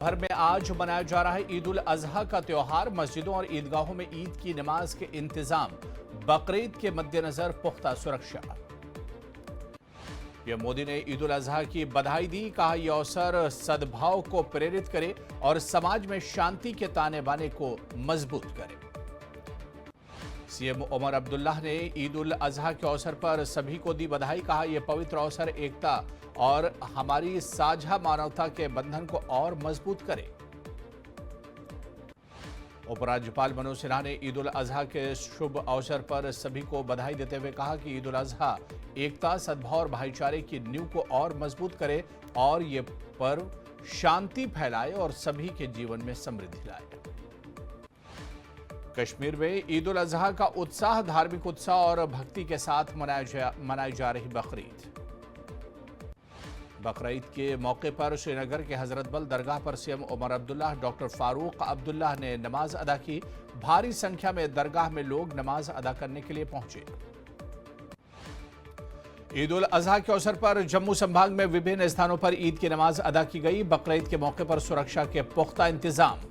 भर में आज मनाया जा रहा है ईद उल अजहा का त्योहार। मस्जिदों और ईदगाहों में ईद की नमाज के इंतजाम, बकरीद के मद्देनजर पुख्ता सुरक्षा। पीएम मोदी ने ईद उल अजहा की बधाई दी, कहा यह अवसर सद्भाव को प्रेरित करे और समाज में शांति के ताने बाने को मजबूत करे। सीएम उमर अब्दुल्लाह ने ईद उल अजहा के अवसर पर सभी को दी बधाई, कहा यह पवित्र अवसर एकता और हमारी साझा मानवता के बंधन को और मजबूत करे। उपराज्यपाल मनोज सिन्हा ने ईद उल अजहा के शुभ अवसर पर सभी को बधाई देते हुए कहा कि ईद उल अजहा एकता, सद्भाव और भाईचारे की नींव को और मजबूत करे और ये पर्व शांति फैलाए और सभी के जीवन में समृद्धि लाए। कश्मीर में ईद उल अजहा का उत्साह, धार्मिक उत्साह और भक्ति के साथ मनाई जा रही बकरीद। बकरीद के मौके पर श्रीनगर के हजरतबल दरगाह पर सीएम उमर अब्दुल्लाह, डॉक्टर फारूक अब्दुल्लाह ने नमाज अदा की। भारी संख्या में दरगाह में लोग नमाज अदा करने के लिए पहुंचे। ईद उल अजहा के अवसर पर जम्मू संभाग में विभिन्न स्थानों पर ईद की नमाज अदा की गई। बकरीद के मौके पर सुरक्षा के पुख्ता इंतजाम।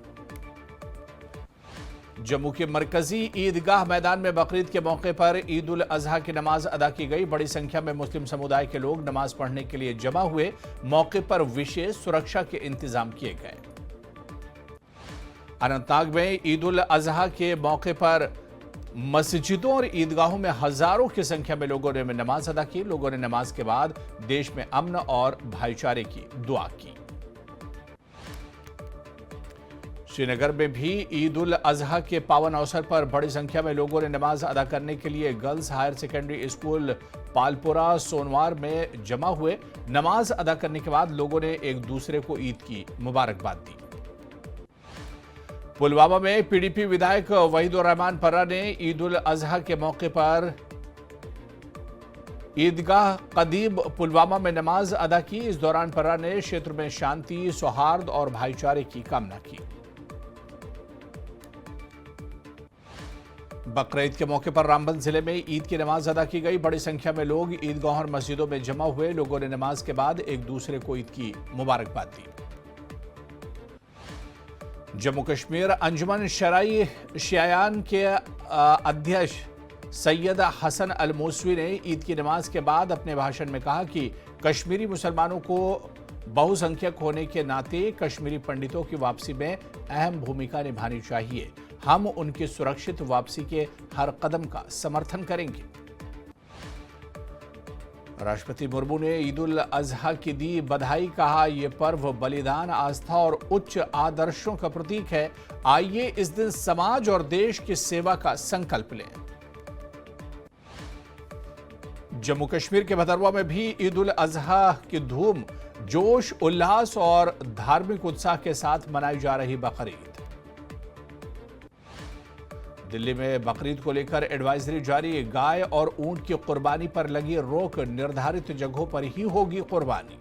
जम्मू के मरकजी ईदगाह मैदान में बकरीद के मौके पर ईद उल अजहा की नमाज अदा की गई। बड़ी संख्या में मुस्लिम समुदाय के लोग नमाज पढ़ने के लिए जमा हुए। मौके पर विशेष सुरक्षा के इंतजाम किए गए। अनंतनाग में ईद उल अजहा के मौके पर मस्जिदों और ईदगाहों में हजारों की संख्या में लोगों ने नमाज अदा की। लोगों ने नमाज के बाद देश में अमन और भाईचारे की दुआ की। श्रीनगर में भी ईद उल अजहा के पावन अवसर पर बड़ी संख्या में लोगों ने नमाज अदा करने के लिए girls higher secondary school Palpura Sonwar में जमा हुए। नमाज अदा करने के बाद लोगों ने एक दूसरे को ईद की मुबारकबाद दी। पुलवामा में पीडीपी विधायक वहीदुर रहमान पर्रा ने ईद उल अजहा के मौके पर ईदगाह कदीम पुलवामा में नमाज अदा की। इस दौरान पर्रा ने क्षेत्र में शांति, सौहार्द और भाईचारे की कामना की। बकरीद के मौके पर रामबन जिले में ईद की नमाज अदा की गई। बड़ी संख्या में लोग ईदगाहों और मस्जिदों में जमा हुए। लोगों ने नमाज के बाद एक दूसरे को ईद की मुबारकबाद दी। जम्मू कश्मीर अंजुमन शराई शियायान के अध्यक्ष सैयद हसन अल मूसवी ने ईद की नमाज के बाद अपने भाषण में कहा कि कश्मीरी मुसलमानों को बहुसंख्यक होने के नाते कश्मीरी पंडितों की वापसी में अहम भूमिका निभानी चाहिए। हम उनकी सुरक्षित वापसी के हर कदम का समर्थन करेंगे। राष्ट्रपति मुर्मू ने ईद उल अजहा की दी बधाई, कहा यह पर्व बलिदान, आस्था और उच्च आदर्शों का प्रतीक है। आइए इस दिन समाज और देश की सेवा का संकल्प लें। जम्मू कश्मीर के भदरवा में भी ईद उल अजहा की धूम, जोश, उल्लास और धार्मिक उत्साह के साथ मनाई जा रही बकरीद। दिल्ली में बकरीद को लेकर एडवाइजरी जारी। गाय और ऊंट की कुर्बानी पर लगी रोक, निर्धारित जगहों पर ही होगी कुर्बानी।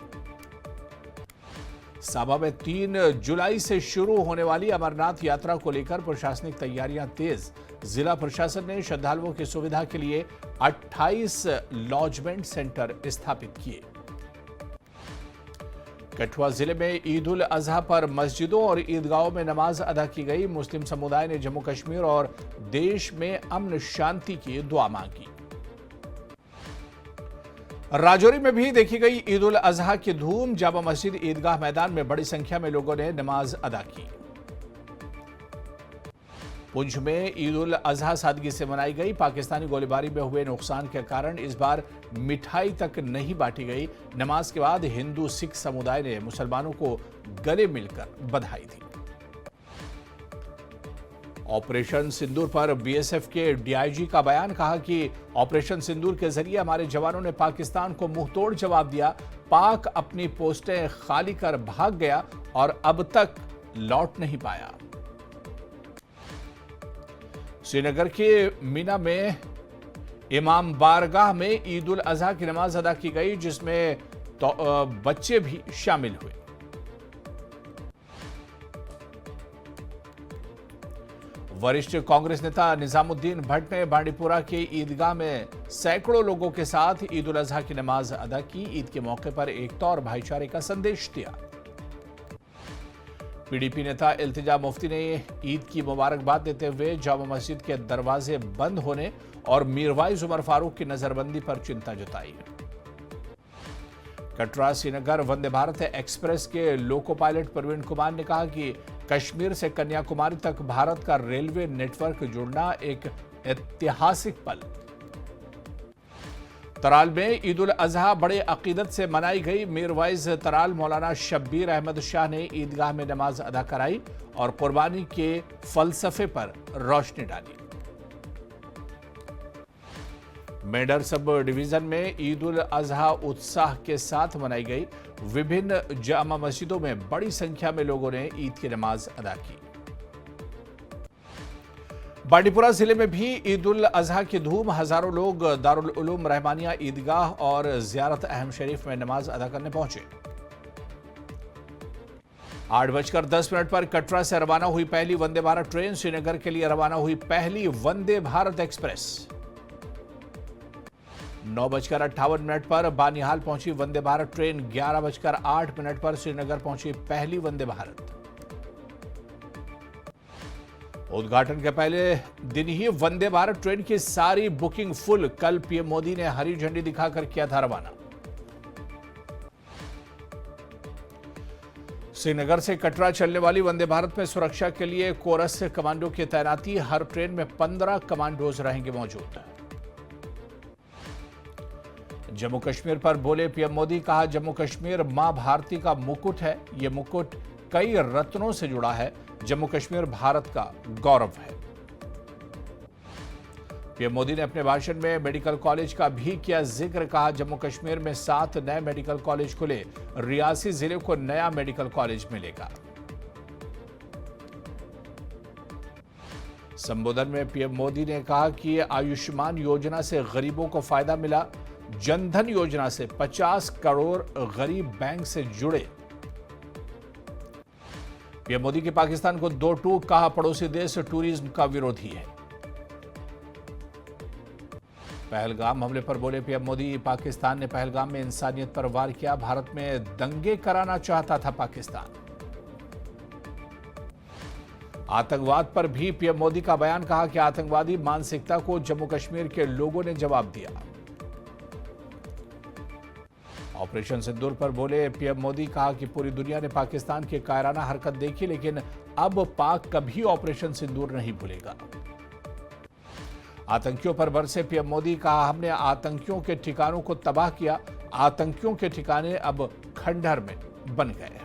साबा में 3 जुलाई से शुरू होने वाली अमरनाथ यात्रा को लेकर प्रशासनिक तैयारियां तेज। जिला प्रशासन ने श्रद्धालुओं की सुविधा के लिए 28 लॉजमेंट सेंटर स्थापित किए। कठुआ जिले में ईद उल अजहा पर मस्जिदों और ईदगाहों में नमाज अदा की गई। मुस्लिम समुदाय ने जम्मू कश्मीर और देश में अमन शांति की दुआ मांगी। राजौरी में भी देखी गई ईद उल अजहा की धूम। जामा मस्जिद ईदगाह मैदान में बड़ी संख्या में लोगों ने नमाज अदा की। पुंछ में ईद उल अजहा सादगी से मनाई गई। पाकिस्तानी गोलीबारी में हुए नुकसान के कारण इस बार मिठाई तक नहीं बांटी गई। नमाज के बाद हिंदू सिख समुदाय ने मुसलमानों को गले मिलकर बधाई दी। ऑपरेशन सिंदूर पर बीएसएफ के डीआईजी का बयान, कहा कि ऑपरेशन सिंदूर के जरिए हमारे जवानों ने पाकिस्तान को मुंहतोड़ जवाब दिया। पाक अपनी पोस्टें खाली कर भाग गया और अब तक लौट नहीं पाया। श्रीनगर के मीना में इमाम बारगाह में ईद उल अजहा की नमाज अदा की गई, जिसमें बच्चे भी शामिल हुए। वरिष्ठ कांग्रेस नेता निजामुद्दीन भट्ट ने बांडीपुरा के ईदगाह में सैकड़ों लोगों के साथ ईद उल अजहा की नमाज अदा की। ईद के मौके पर एकता और भाईचारे का संदेश दिया। पीडीपी नेता इल्तिजा मुफ्ती ने ईद की मुबारकबाद देते हुए जामा मस्जिद के दरवाजे बंद होने और मीरवाइज उमर फारूक की नजरबंदी पर चिंता जताई। कटरा श्रीनगर वंदे भारत एक्सप्रेस के लोको पायलट प्रवीण कुमार ने कहा कि कश्मीर से कन्याकुमारी तक भारत का रेलवे नेटवर्क जुड़ना एक ऐतिहासिक पल। तराल में ईद उल अजहा बड़े अकीदत से मनाई गई। मीरवाइज तराल मौलाना शब्बीर अहमद शाह ने ईदगाह में नमाज अदा कराई और कुर्बानी के फलसफे पर रोशनी डाली। मेडर सब डिवीजन में ईद उल अजहा उत्साह के साथ मनाई गई। विभिन्न जामा मस्जिदों में बड़ी संख्या में लोगों ने ईद की नमाज अदा की। बांडीपुरा जिले में भी ईद उल अजहा की धूम। हजारों लोग दारुल उलूम रहमानिया ईदगाह और जियारत अहम शरीफ में नमाज अदा करने पहुंचे। 8:10 पर कटरा से रवाना हुई पहली वंदे भारत ट्रेन। श्रीनगर के लिए रवाना हुई पहली वंदे भारत एक्सप्रेस। 9:58 पर बानिहाल पहुंची वंदे भारत ट्रेन। 11:08 पर श्रीनगर पहुंची पहली वंदे भारत। उद्घाटन के पहले दिन ही वंदे भारत ट्रेन की सारी बुकिंग फुल। कल पीएम मोदी ने हरी झंडी दिखाकर किया था रवाना। श्रीनगर से कटरा चलने वाली वंदे भारत में सुरक्षा के लिए कोरस कमांडो की तैनाती। हर ट्रेन में 15 कमांडोज रहेंगे मौजूद। जम्मू कश्मीर पर बोले पीएम मोदी। कहा जम्मू कश्मीर मां भारती का मुकुट है। यह मुकुट कई रत्नों से जुड़ा है। जम्मू कश्मीर भारत का गौरव है। पीएम मोदी ने अपने भाषण में मेडिकल कॉलेज का भी किया जिक्र। कहा जम्मू कश्मीर में 7 नए मेडिकल कॉलेज खुले। रियासी जिले को नया मेडिकल कॉलेज मिलेगा। संबोधन में पीएम मोदी ने कहा कि आयुष्मान योजना से गरीबों को फायदा मिला। जनधन योजना से 50 करोड़ गरीब बैंक से जुड़े। पीएम मोदी की पाकिस्तान को 2 टूक। कहा पड़ोसी देश टूरिज्म का विरोधी है। पहलगाम हमले पर बोले पीएम मोदी। पाकिस्तान ने पहलगाम में इंसानियत पर वार किया। भारत में दंगे कराना चाहता था पाकिस्तान। आतंकवाद पर भी पीएम मोदी का बयान। कहा कि आतंकवादी मानसिकता को जम्मू कश्मीर के लोगों ने जवाब दिया। ऑपरेशन सिंदूर पर बोले पीएम मोदी। कहा कि पूरी दुनिया ने पाकिस्तान की कायराना हरकत देखी, लेकिन अब पाक कभी ऑपरेशन सिंदूर नहीं भूलेगा। आतंकियों पर बरसे पीएम मोदी। कहा हमने आतंकियों के ठिकानों को तबाह किया। आतंकियों के ठिकाने अब खंडहर में बन गए।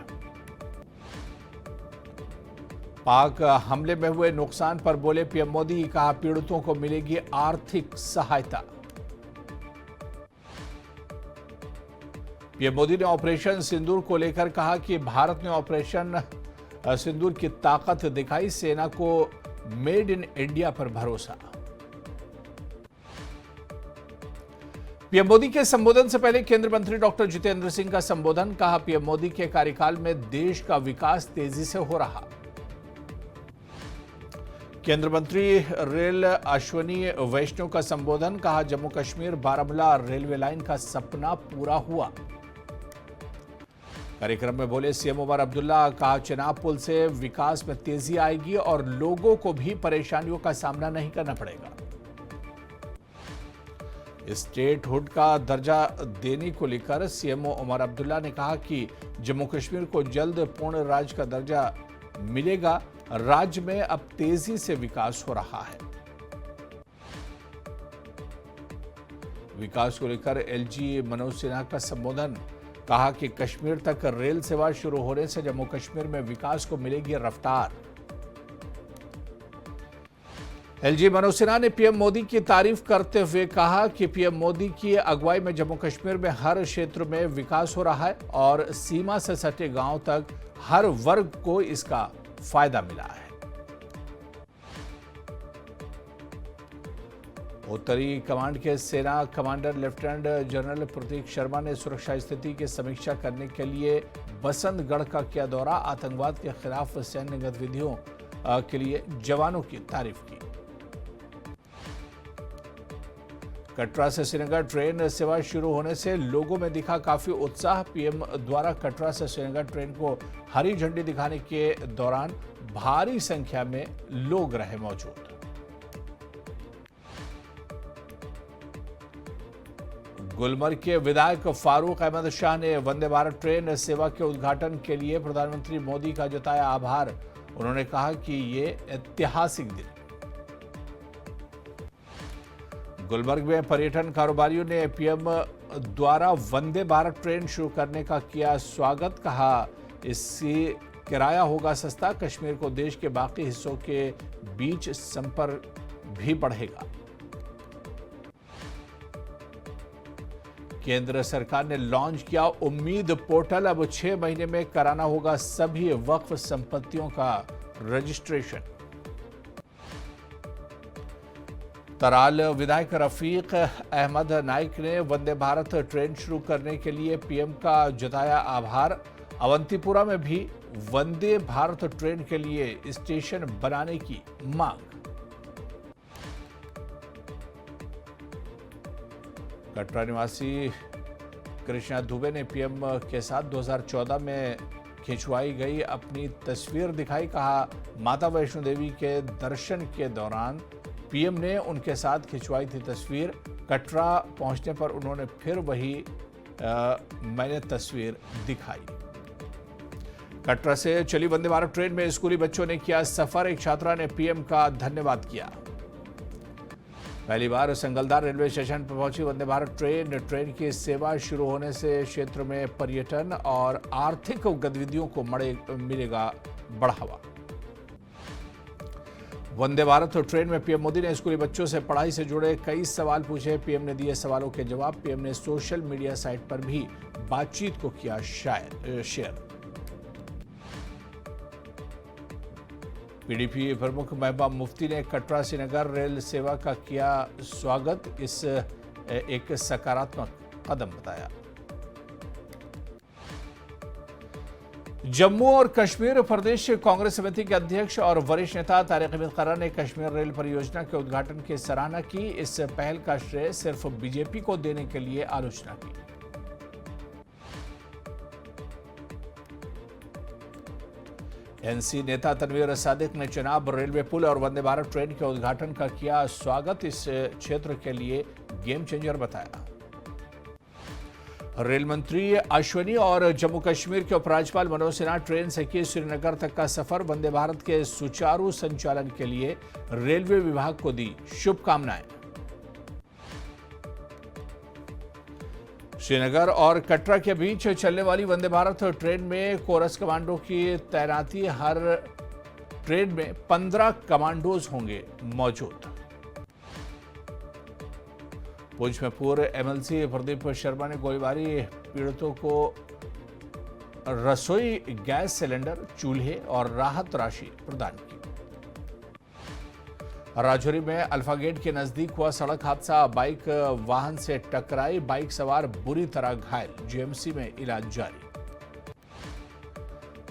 पाक हमले में हुए नुकसान पर बोले पीएम मोदी। कहा पीड़ितों को मिलेगी आर्थिक सहायता। पीएम मोदी ने ऑपरेशन सिंदूर को लेकर कहा कि भारत ने ऑपरेशन सिंदूर की ताकत दिखाई। सेना को मेड इन इंडिया पर भरोसा। पीएम मोदी के संबोधन से पहले केंद्रीय मंत्री डॉक्टर जितेंद्र सिंह का संबोधन। कहा पीएम मोदी के कार्यकाल में देश का विकास तेजी से हो रहा। केंद्रीय मंत्री रेल अश्विनी वैष्णव का संबोधन। कहा जम्मू कश्मीर बारामूला रेलवे लाइन का सपना पूरा हुआ। कार्यक्रम में बोले सीएम उमर अब्दुल्ला। कहा चेनाब पुल से विकास में तेजी आएगी और लोगों को भी परेशानियों का सामना नहीं करना पड़ेगा। स्टेटहुड का दर्जा देने को लेकर सीएम उमर अब्दुल्ला ने कहा कि जम्मू कश्मीर को जल्द पूर्ण राज्य का दर्जा मिलेगा। राज्य में अब तेजी से विकास हो रहा है। विकास को लेकर एलजी मनोज सिन्हा का संबोधन। कहा कि कश्मीर तक रेल सेवा शुरू होने से जम्मू कश्मीर में विकास को मिलेगी रफ्तार। एलजी मनोज सिन्हा ने पीएम मोदी की तारीफ करते हुए कहा कि पीएम मोदी की अगुवाई में जम्मू कश्मीर में हर क्षेत्र में विकास हो रहा है और सीमा से सटे गांव तक हर वर्ग को इसका फायदा मिला है। उत्तरी कमांड के सेना कमांडर लेफ्टिनेंट जनरल प्रतीक शर्मा ने सुरक्षा स्थिति की समीक्षा करने के लिए बसंतगढ़ का किया दौरा। आतंकवाद के खिलाफ सैन्य गतिविधियों के लिए जवानों की तारीफ की। कटरा से श्रीनगर ट्रेन सेवा शुरू होने से लोगों में दिखा काफी उत्साह। पीएम द्वारा कटरा से श्रीनगर ट्रेन को हरी झंडी दिखाने के दौरान भारी संख्या में लोग रहे मौजूद। गुलमर्ग के विधायक फारूक अहमद शाह ने वंदे भारत ट्रेन सेवा के उद्घाटन के लिए प्रधानमंत्री मोदी का जताया आभार। उन्होंने कहा कि ये ऐतिहासिक दिन। गुलमर्ग में पर्यटन कारोबारियों ने पीएम द्वारा वंदे भारत ट्रेन शुरू करने का किया स्वागत। कहा इससे किराया होगा सस्ता, कश्मीर को देश के बाकी हिस्सों के बीच संपर्क भी बढ़ेगा। केंद्र सरकार ने लॉन्च किया उम्मीद पोर्टल। अब 6 महीने में कराना होगा सभी वक्फ संपत्तियों का रजिस्ट्रेशन। तराल विधायक रफीक अहमद नाइक ने वंदे भारत ट्रेन शुरू करने के लिए पीएम का जताया आभार। अवंतीपुरा में भी वंदे भारत ट्रेन के लिए स्टेशन बनाने की मांग। कटरा निवासी कृष्णा दुबे ने पीएम के साथ 2014 में खिंचवाई गई अपनी तस्वीर दिखाई। कहा माता वैष्णो देवी के दर्शन के दौरान पीएम ने उनके साथ खिंचवाई थी तस्वीर। कटरा पहुंचने पर उन्होंने फिर वही मैंने तस्वीर दिखाई। कटरा से चली वंदे भारत ट्रेन में स्कूली बच्चों ने किया सफर। एक छात्रा ने पीएम का धन्यवाद किया। पहली बार संगलदार रेलवे स्टेशन पर पहुंची वंदे भारत ट्रेन की सेवा शुरू होने से क्षेत्र में पर्यटन और आर्थिक गतिविधियों को मिलेगा बढ़ावा। वंदे भारत ट्रेन में पीएम मोदी ने स्कूली बच्चों से पढ़ाई से जुड़े कई सवाल पूछे। पीएम ने दिए सवालों के जवाब। पीएम ने सोशल मीडिया साइट पर भी बातचीत को किया शेयर। पीडीपी प्रमुख महबूबा मुफ्ती ने कटरा श्रीनगर रेल सेवा का किया स्वागत। इस एक सकारात्मक कदम बताया। जम्मू और कश्मीर प्रदेश कांग्रेस समिति के अध्यक्ष और वरिष्ठ नेता तारिक अहमद खैरा ने कश्मीर रेल परियोजना के उद्घाटन की सराहना की। इस पहल का श्रेय सिर्फ बीजेपी को देने के लिए आलोचना की। एनसी नेता तनवीर सादिक ने चेनाब रेलवे पुल और वंदे भारत ट्रेन के उद्घाटन का किया स्वागत। इस क्षेत्र के लिए गेम चेंजर बताया। रेल मंत्री अश्विनी और जम्मू कश्मीर के उपराज्यपाल मनोज सिन्हा ट्रेन से किए श्रीनगर तक का सफर। वंदे भारत के सुचारू संचालन के लिए रेलवे विभाग को दी शुभकामनाएं। श्रीनगर और कटरा के बीच चलने वाली वंदे भारत ट्रेन में कोरस कमांडो की तैनाती। हर ट्रेन में 15 कमांडोज होंगे मौजूद। पुंछ में पूर्व एमएलसी प्रदीप शर्मा ने गोलीबारी पीड़ितों को रसोई गैस सिलेंडर, चूल्हे और राहत राशि प्रदान की। राजौरी में अल्फा गेट के नजदीक हुआ सड़क हादसा। बाइक वाहन से टकराई, बाइक सवार बुरी तरह घायल। जीएमसी में इलाज जारी।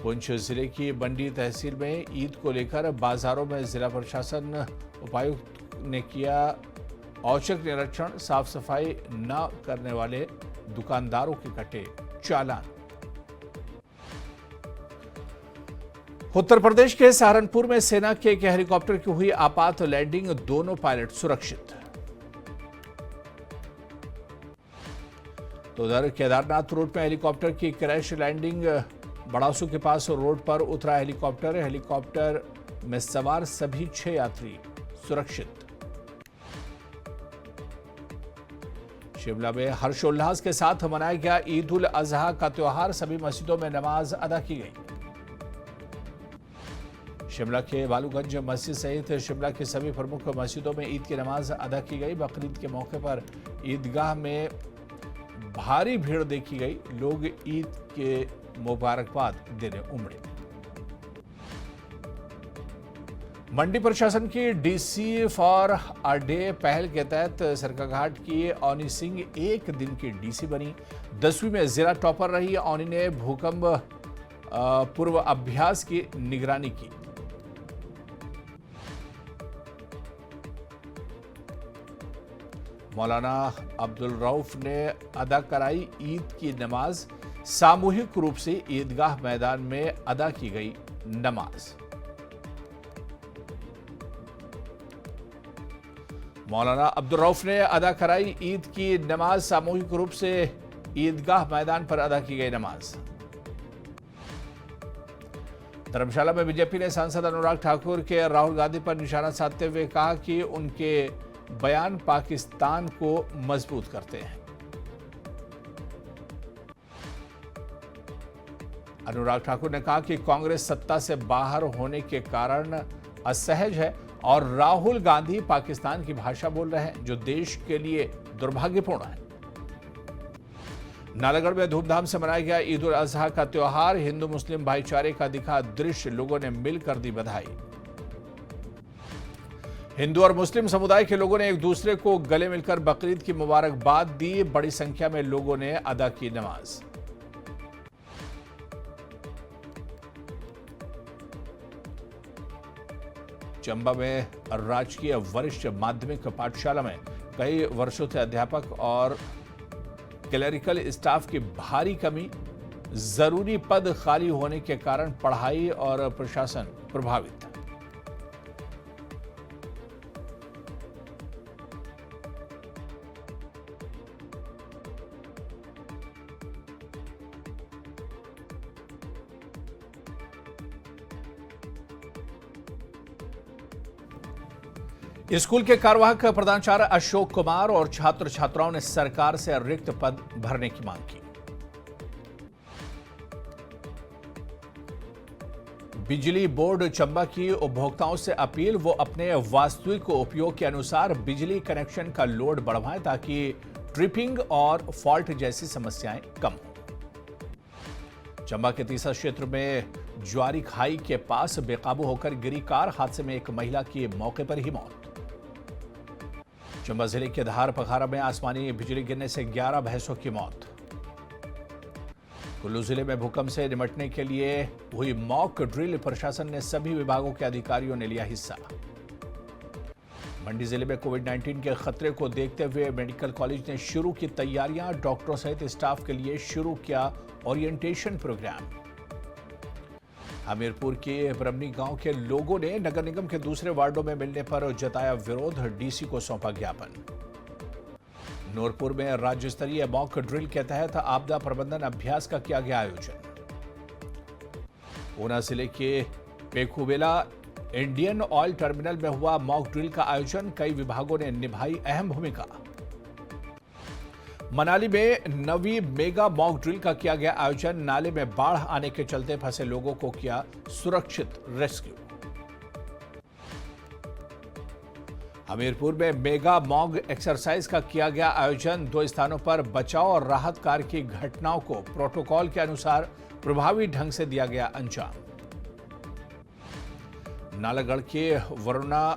पुंछ जिले की बंडी तहसील में ईद को लेकर बाजारों में जिला प्रशासन उपायुक्त ने किया औचक निरीक्षण। साफ सफाई न करने वाले दुकानदारों के कटे चालान। उत्तर प्रदेश के सहारनपुर में सेना के एक हेलीकॉप्टर की हुई आपात लैंडिंग। दोनों पायलट सुरक्षित। तो उधर केदारनाथ रोड में हेलीकॉप्टर की क्रैश लैंडिंग। बड़ासू के पास रोड पर उतरा हेलीकॉप्टर। हेलीकॉप्टर में सवार सभी 6 यात्री सुरक्षित। शिमला में हर्षोल्लास के साथ मनाया गया ईद उल अजहा का त्योहार। सभी मस्जिदों में नमाज अदा की गई। शिमला के बालूगंज मस्जिद सहित शिमला की सभी प्रमुख मस्जिदों में ईद की नमाज अदा की गई। बकरीद के मौके पर ईदगाह में भारी भीड़ देखी गई। लोग ईद के मुबारकबाद देने उमड़े। मंडी प्रशासन की डीसी फॉर अ डे पहल के तहत सरकाघाट की औनी सिंह एक दिन की डीसी बनी। 10वीं में जिला टॉपर रही औनी ने भूकंप पूर्व अभ्यास की निगरानी की। मौलाना अब्दुल रऊफ ने अदा कराई ईद की नमाज। सामूहिक रूप से ईदगाह मैदान में अदा की गई नमाज। मौलाना अब्दुल रऊफ ने अदा कराई ईद की नमाज। सामूहिक रूप से ईदगाह मैदान पर अदा की गई नमाज। धर्मशाला में बीजेपी ने सांसद अनुराग ठाकुर के राहुल गांधी पर निशाना साधते हुए कहा कि उनके बयान पाकिस्तान को मजबूत करते हैं। अनुराग ठाकुर ने कहा कि कांग्रेस सत्ता से बाहर होने के कारण असहज है और राहुल गांधी पाकिस्तान की भाषा बोल रहे हैं, जो देश के लिए दुर्भाग्यपूर्ण है। नालागढ़ में धूमधाम से मनाया गया ईद उल अजहा का त्योहार। हिंदू मुस्लिम भाईचारे का दिखा दृश्य, लोगों ने मिलकर दी बधाई। हिंदू और मुस्लिम समुदाय के लोगों ने एक दूसरे को गले मिलकर बकरीद की मुबारकबाद दी। बड़ी संख्या में लोगों ने अदा की नमाज। चंबा में राजकीय वरिष्ठ माध्यमिक पाठशाला में कई वर्षों से अध्यापक और क्लेरिकल स्टाफ की भारी कमी, जरूरी पद खाली होने के कारण पढ़ाई और प्रशासन प्रभावित। स्कूल के कार्यवाहक प्रधानाचार्य अशोक कुमार और छात्र छात्राओं ने सरकार से रिक्त पद भरने की मांग की। बिजली बोर्ड चंबा की उपभोक्ताओं से अपील, वो अपने वास्तविक उपयोग के अनुसार बिजली कनेक्शन का लोड बढ़ाएं ताकि ट्रिपिंग और फॉल्ट जैसी समस्याएं कम हो। चंबा के तीसरा क्षेत्र में ज्वारी खाई के पास बेकाबू होकर गिरी कार हादसे में एक महिला की मौके पर ही मौत। चंबा जिले के धार पखारा में आसमानी बिजली गिरने से 11 भैंसों की मौत। कुल्लू जिले में भूकंप से निपटने के लिए हुई मॉक ड्रिल, प्रशासन ने सभी विभागों के अधिकारियों ने लिया हिस्सा। मंडी जिले में कोविड-19 के खतरे को देखते हुए मेडिकल कॉलेज ने शुरू की तैयारियां, डॉक्टरों सहित स्टाफ के लिए शुरू किया ओरिएंटेशन प्रोग्राम। हमीरपुर के ब्रह्मनी गांव के लोगों ने नगर निगम के दूसरे वार्डों में मिलने पर जताया विरोध, डीसी को सौंपा ज्ञापन। नूरपुर में राज्य स्तरीय मॉक ड्रिल के तहत आपदा प्रबंधन अभ्यास का किया गया आयोजन। ऊना जिले के पेखुबेला इंडियन ऑयल टर्मिनल में हुआ मॉक ड्रिल का आयोजन, कई विभागों ने निभाई अहम भूमिका। मनाली में नवी मेगा मॉक ड्रिल का किया गया आयोजन, नाले में बाढ़ आने के चलते फंसे लोगों को किया सुरक्षित रेस्क्यू। हमीरपुर में मेगा मॉक एक्सरसाइज का किया गया आयोजन, 2 स्थानों पर बचाव और राहत कार्य की घटनाओं को प्रोटोकॉल के अनुसार प्रभावी ढंग से दिया गया अंजाम। नालागढ़ के वरुणा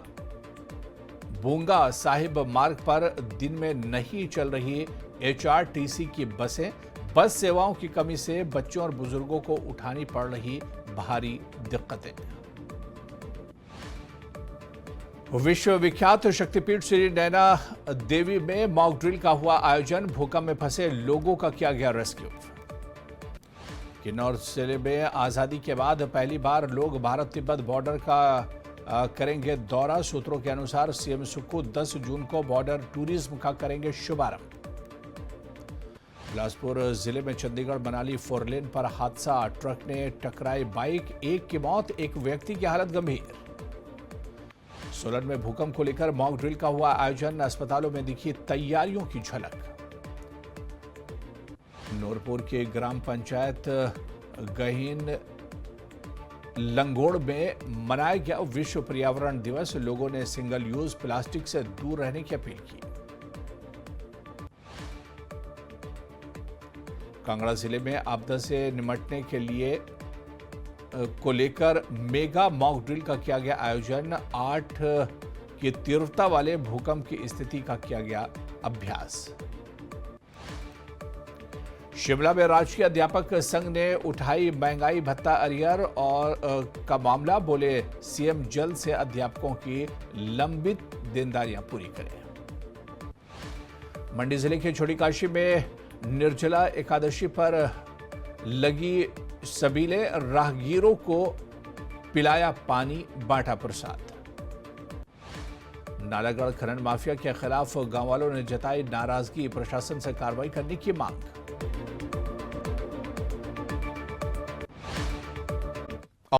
बोंगा साहिब मार्ग पर दिन में नहीं चल रही HRTC की बसें, बस सेवाओं की कमी से बच्चों और बुजुर्गों को उठानी पड़ रही भारी दिक्कतें। विश्व विख्यात शक्तिपीठ श्री नैना देवी में मॉक ड्रिल का हुआ आयोजन, भूकंप में फंसे लोगों का किया गया रेस्क्यू। किन्नौर जिले में आजादी के बाद पहली बार लोग भारत तिब्बत बॉर्डर का करेंगे दौरा। सूत्रों के अनुसार सीएम सुक्खू 10 जून को बॉर्डर टूरिज्म का करेंगे शुभारंभ। बिलासपुर जिले में चंडीगढ़ मनाली 4 लेन पर हादसा, ट्रक ने टकराई बाइक, एक की मौत, एक व्यक्ति की हालत गंभीर। सोलन में भूकंप को लेकर मॉक ड्रिल का हुआ आयोजन, अस्पतालों में दिखी तैयारियों की झलक। नूरपुर के ग्राम पंचायत गहीन लंगोड़ में मनाया गया विश्व पर्यावरण दिवस, लोगों ने सिंगल यूज प्लास्टिक से दूर रहने की अपील की। कांगड़ा जिले में आपदा से निपटने के लिए को लेकर मेगा मॉक ड्रिल का किया गया आयोजन, 8 की तीव्रता वाले भूकंप की स्थिति का किया गया अभ्यास। शिमला में राजकीय अध्यापक संघ ने उठाई महंगाई भत्ता अरियर और का मामला, बोले सीएम जल्द से अध्यापकों की लंबित देनदारियां पूरी करें। मंडी जिले के छोटी काशी में निर्जला एकादशी पर लगी सबीले राहगीरों को पिलाया पानी, बांटा प्रसाद। नालागढ़ खनन माफिया के खिलाफ गांव वालों ने जताई नाराजगी, प्रशासन से कार्रवाई करने की मांग।